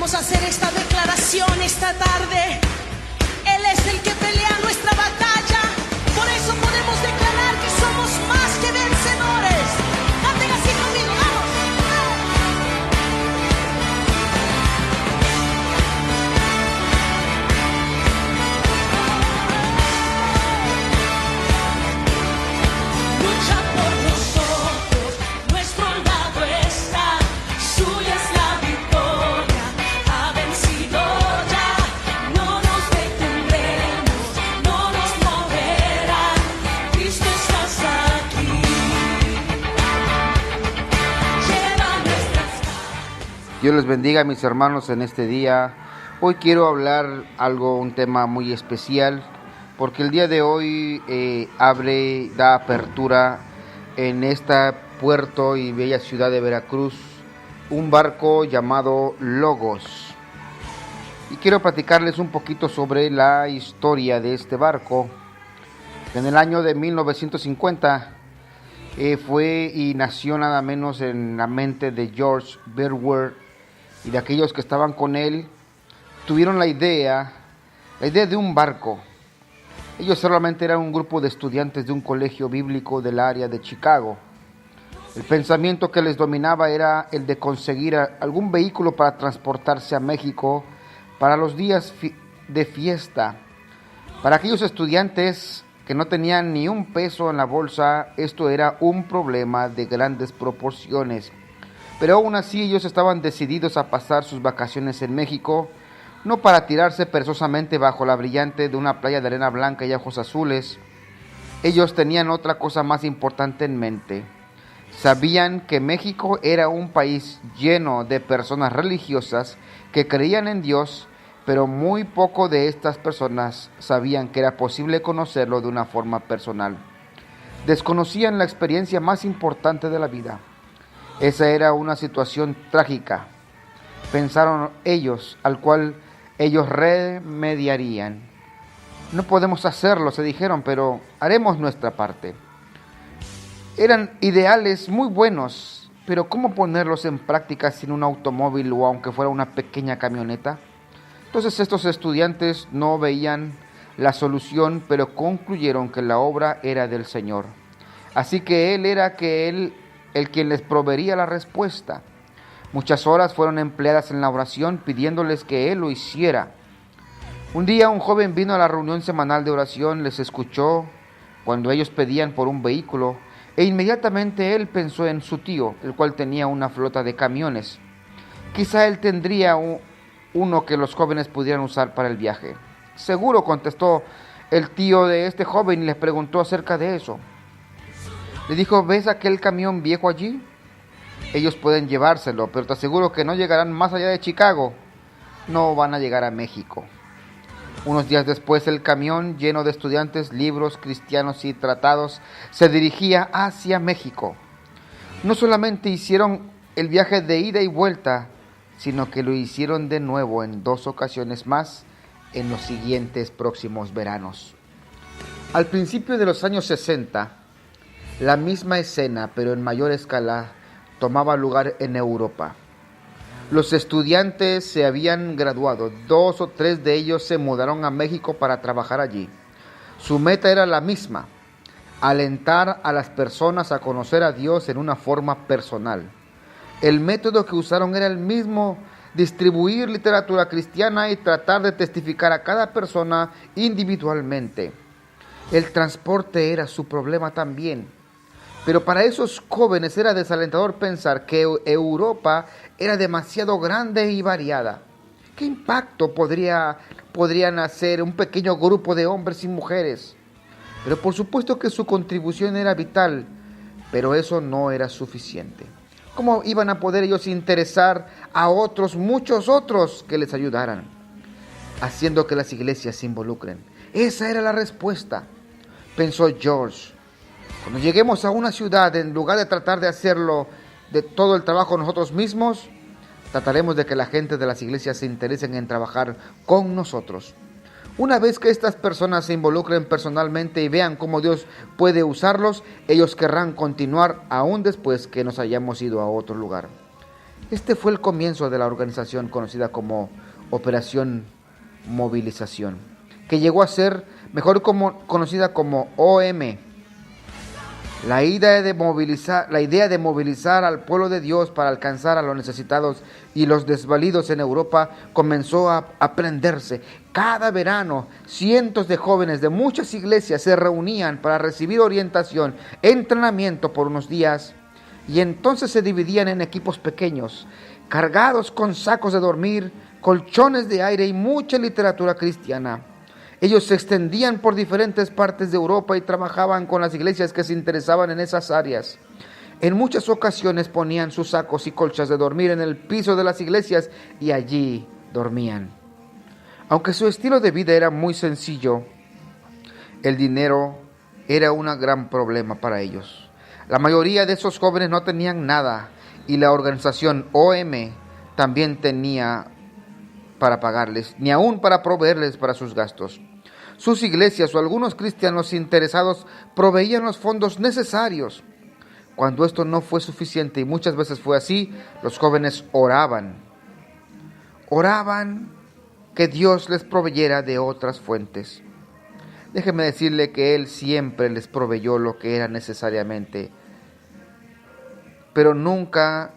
Queremos hacer esta declaración esta tarde. Él es el que pelea nuestra batalla. Por eso podemos declarar que somos más que vencedores. Canten así conmigo, vamos. Lucha por nosotros, nuestro lado está. Suya es la victoria, ha vencido ya. No nos detendremos, no nos moverán. Cristo estás aquí. Lleva nuestras. Dios les bendiga, mis hermanos, en este día. Hoy quiero hablar un tema muy especial, porque el día de hoy da apertura en esta puerto y bella ciudad de Veracruz un barco llamado Logos. Y quiero platicarles un poquito sobre la historia de este barco. En el año de 1950 fue y nació nada menos en la mente de George Verwer y de aquellos que estaban con él. Tuvieron la idea de un barco. Ellos solamente eran un grupo de estudiantes de un colegio bíblico del área de Chicago. El pensamiento que les dominaba era el de conseguir algún vehículo para transportarse a México para los días de fiesta. Para aquellos estudiantes que no tenían ni un peso en la bolsa, esto era un problema de grandes proporciones. Pero aún así ellos estaban decididos a pasar sus vacaciones en México, no para tirarse perezosamente bajo la brillante de una playa de arena blanca y ojos azules. Ellos tenían otra cosa más importante en mente. Sabían que México era un país lleno de personas religiosas que creían en Dios, pero muy poco de estas personas sabían que era posible conocerlo de una forma personal. Desconocían la experiencia más importante de la vida. Esa era una situación trágica, pensaron ellos, al cual ellos remediarían. No podemos hacerlo, se dijeron, pero haremos nuestra parte. Eran ideales muy buenos, pero ¿cómo ponerlos en práctica sin un automóvil o aunque fuera una pequeña camioneta? Entonces estos estudiantes no veían la solución, pero concluyeron que la obra era del Señor. Así que Él era el quien les proveería la respuesta. Muchas horas fueron empleadas en la oración pidiéndoles que Él lo hiciera. Un día un joven vino a la reunión semanal de oración, les escuchó cuando ellos pedían por un vehículo e inmediatamente él pensó en su tío, el cual tenía una flota de camiones. Quizá él tendría uno que los jóvenes pudieran usar para el viaje. Seguro, contestó el tío de este joven y les preguntó acerca de eso. Le dijo, ¿ves aquel camión viejo allí? Ellos pueden llevárselo, pero te aseguro que no llegarán más allá de Chicago. No van a llegar a México. Unos días después, el camión lleno de estudiantes, libros, cristianos y tratados se dirigía hacia México. No solamente hicieron el viaje de ida y vuelta, sino que lo hicieron de nuevo en 2 ocasiones más en los siguientes próximos veranos. Al principio de los años 60, la misma escena, pero en mayor escala, tomaba lugar en Europa. Los estudiantes se habían graduado, 2 o 3 de ellos se mudaron a México para trabajar allí. Su meta era la misma, alentar a las personas a conocer a Dios en una forma personal. El método que usaron era el mismo, distribuir literatura cristiana y tratar de testificar a cada persona individualmente. El transporte era su problema también. Pero para esos jóvenes era desalentador pensar que Europa era demasiado grande y variada. ¿Qué impacto podrían hacer un pequeño grupo de hombres y mujeres? Pero por supuesto que su contribución era vital, pero eso no era suficiente. ¿Cómo iban a poder ellos interesar a otros, muchos otros, que les ayudaran? Haciendo que las iglesias se involucren. Esa era la respuesta, pensó George. Cuando lleguemos a una ciudad, en lugar de tratar de hacerlo de todo el trabajo nosotros mismos, trataremos de que la gente de las iglesias se interesen en trabajar con nosotros. Una vez que estas personas se involucren personalmente y vean cómo Dios puede usarlos, ellos querrán continuar aún después que nos hayamos ido a otro lugar. Este fue el comienzo de la organización conocida como Operación Movilización, que llegó a ser mejor conocida como OM. La idea de movilizar al pueblo de Dios para alcanzar a los necesitados y los desvalidos en Europa comenzó a aprenderse. Cada verano, cientos de jóvenes de muchas iglesias se reunían para recibir orientación, entrenamiento por unos días, y entonces se dividían en equipos pequeños, cargados con sacos de dormir, colchones de aire y mucha literatura cristiana. Ellos se extendían por diferentes partes de Europa y trabajaban con las iglesias que se interesaban en esas áreas. En muchas ocasiones ponían sus sacos y colchas de dormir en el piso de las iglesias y allí dormían. Aunque su estilo de vida era muy sencillo, el dinero era un gran problema para ellos. La mayoría de esos jóvenes no tenían nada y la organización OM también tenía para pagarles, ni aún para proveerles para sus gastos. Sus iglesias o algunos cristianos interesados proveían los fondos necesarios. Cuando esto no fue suficiente, y muchas veces fue así, los jóvenes oraban que Dios les proveyera de otras fuentes. Déjeme decirle que Él siempre les proveyó lo que era necesariamente, pero nunca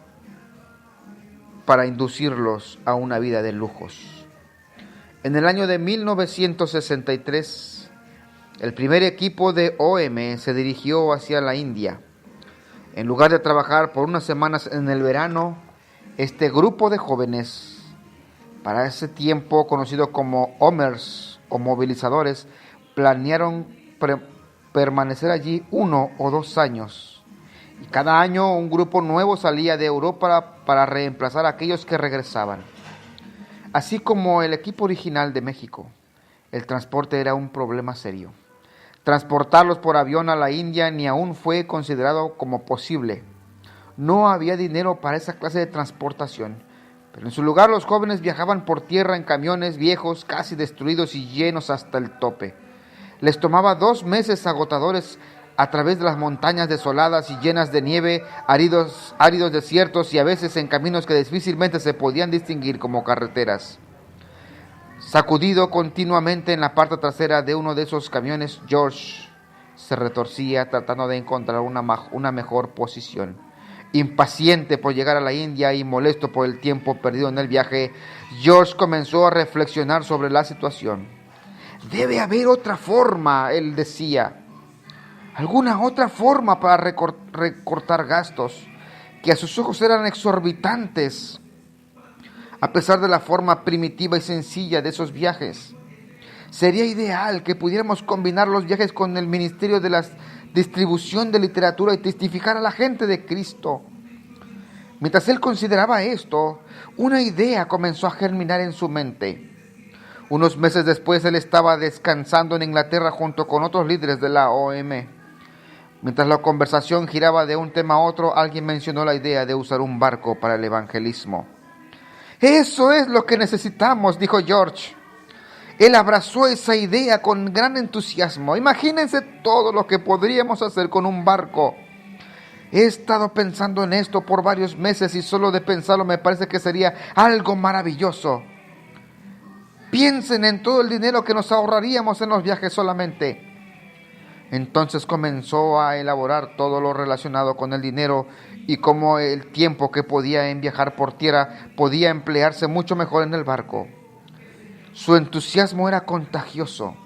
para inducirlos a una vida de lujos. En el año de 1963, el primer equipo de OM se dirigió hacia la India. En lugar de trabajar por unas semanas en el verano, este grupo de jóvenes, para ese tiempo conocido como OMers o movilizadores, planearon permanecer allí 1 o 2 años. Y cada año un grupo nuevo salía de Europa para reemplazar a aquellos que regresaban. Así como el equipo original de México, el transporte era un problema serio. Transportarlos por avión a la India ni aún fue considerado como posible. No había dinero para esa clase de transportación, pero en su lugar los jóvenes viajaban por tierra en camiones viejos, casi destruidos y llenos hasta el tope. Les tomaba 2 meses agotadores a través de las montañas desoladas y llenas de nieve, áridos desiertos y a veces en caminos que difícilmente se podían distinguir como carreteras. Sacudido continuamente en la parte trasera de uno de esos camiones, George se retorcía tratando de encontrar una mejor posición. Impaciente por llegar a la India y molesto por el tiempo perdido en el viaje, George comenzó a reflexionar sobre la situación. Debe haber otra forma, él decía. Alguna otra forma para recortar gastos, que a sus ojos eran exorbitantes, a pesar de la forma primitiva y sencilla de esos viajes. Sería ideal que pudiéramos combinar los viajes con el ministerio de la distribución de literatura y testificar a la gente de Cristo. Mientras él consideraba esto, una idea comenzó a germinar en su mente. Unos meses después, él estaba descansando en Inglaterra junto con otros líderes de la OM. Mientras la conversación giraba de un tema a otro, alguien mencionó la idea de usar un barco para el evangelismo. Eso es lo que necesitamos, dijo George. Él abrazó esa idea con gran entusiasmo. Imagínense todo lo que podríamos hacer con un barco. He estado pensando en esto por varios meses y solo de pensarlo me parece que sería algo maravilloso. Piensen en todo el dinero que nos ahorraríamos en los viajes solamente. Entonces comenzó a elaborar todo lo relacionado con el dinero y cómo el tiempo que podía en viajar por tierra podía emplearse mucho mejor en el barco. Su entusiasmo era contagioso.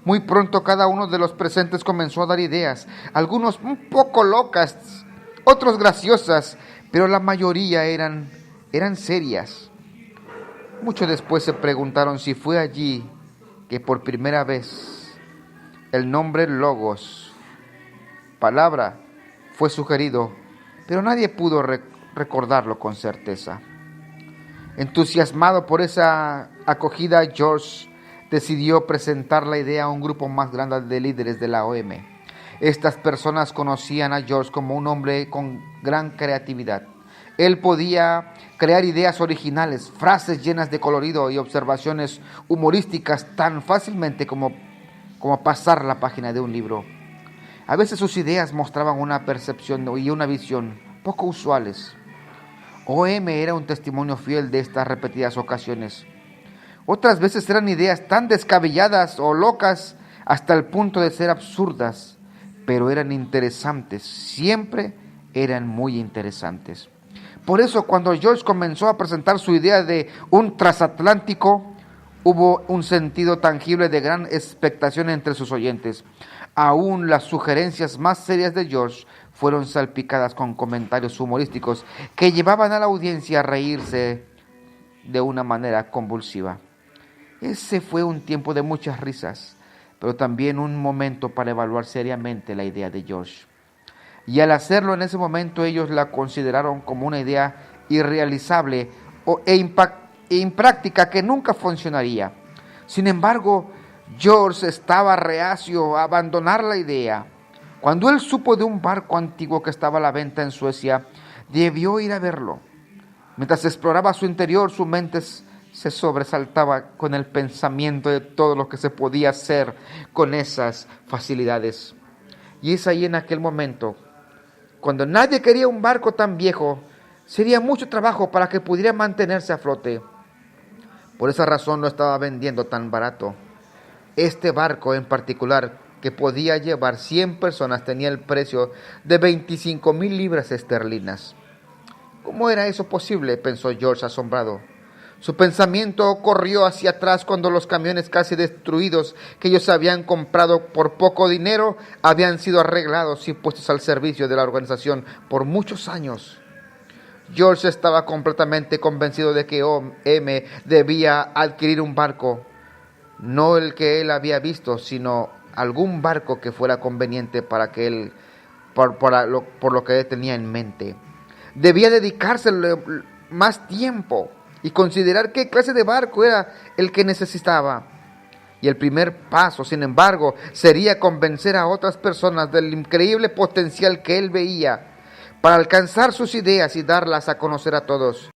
Muy pronto cada uno de los presentes comenzó a dar ideas, algunos un poco locas, otros graciosas, pero la mayoría eran serias. Mucho después se preguntaron si fue allí que por primera vez el nombre Logos, palabra, fue sugerido, pero nadie pudo recordarlo con certeza. Entusiasmado por esa acogida, George decidió presentar la idea a un grupo más grande de líderes de la OM. Estas personas conocían a George como un hombre con gran creatividad. Él podía crear ideas originales, frases llenas de colorido y observaciones humorísticas tan fácilmente como pasar la página de un libro. A veces sus ideas mostraban una percepción y una visión poco usuales. O.M. era un testimonio fiel de estas repetidas ocasiones. Otras veces eran ideas tan descabelladas o locas hasta el punto de ser absurdas, pero eran interesantes, siempre eran muy interesantes. Por eso cuando George comenzó a presentar su idea de un transatlántico, hubo un sentido tangible de gran expectación entre sus oyentes. Aún las sugerencias más serias de George fueron salpicadas con comentarios humorísticos que llevaban a la audiencia a reírse de una manera convulsiva. Ese fue un tiempo de muchas risas, pero también un momento para evaluar seriamente la idea de George. Y al hacerlo en ese momento ellos la consideraron como una idea irrealizable e impráctica que nunca funcionaría. Sin embargo, George estaba reacio a abandonar la idea. Cuando él supo de un barco antiguo que estaba a la venta en Suecia, debió ir a verlo. Mientras exploraba su interior, su mente se sobresaltaba con el pensamiento de todo lo que se podía hacer con esas facilidades. Y es ahí en aquel momento, cuando nadie quería un barco tan viejo, sería mucho trabajo para que pudiera mantenerse a flote. Por esa razón lo estaba vendiendo tan barato. Este barco en particular, que podía llevar 100 personas, tenía el precio de 25,000 libras esterlinas. ¿Cómo era eso posible?, pensó George asombrado. Su pensamiento corrió hacia atrás cuando los camiones casi destruidos que ellos habían comprado por poco dinero habían sido arreglados y puestos al servicio de la organización por muchos años. George estaba completamente convencido de que O.M. debía adquirir un barco, no el que él había visto, sino algún barco que fuera conveniente para que él, por lo que él tenía en mente. Debía dedicársele más tiempo y considerar qué clase de barco era el que necesitaba. Y el primer paso, sin embargo, sería convencer a otras personas del increíble potencial que él veía para alcanzar sus ideas y darlas a conocer a todos.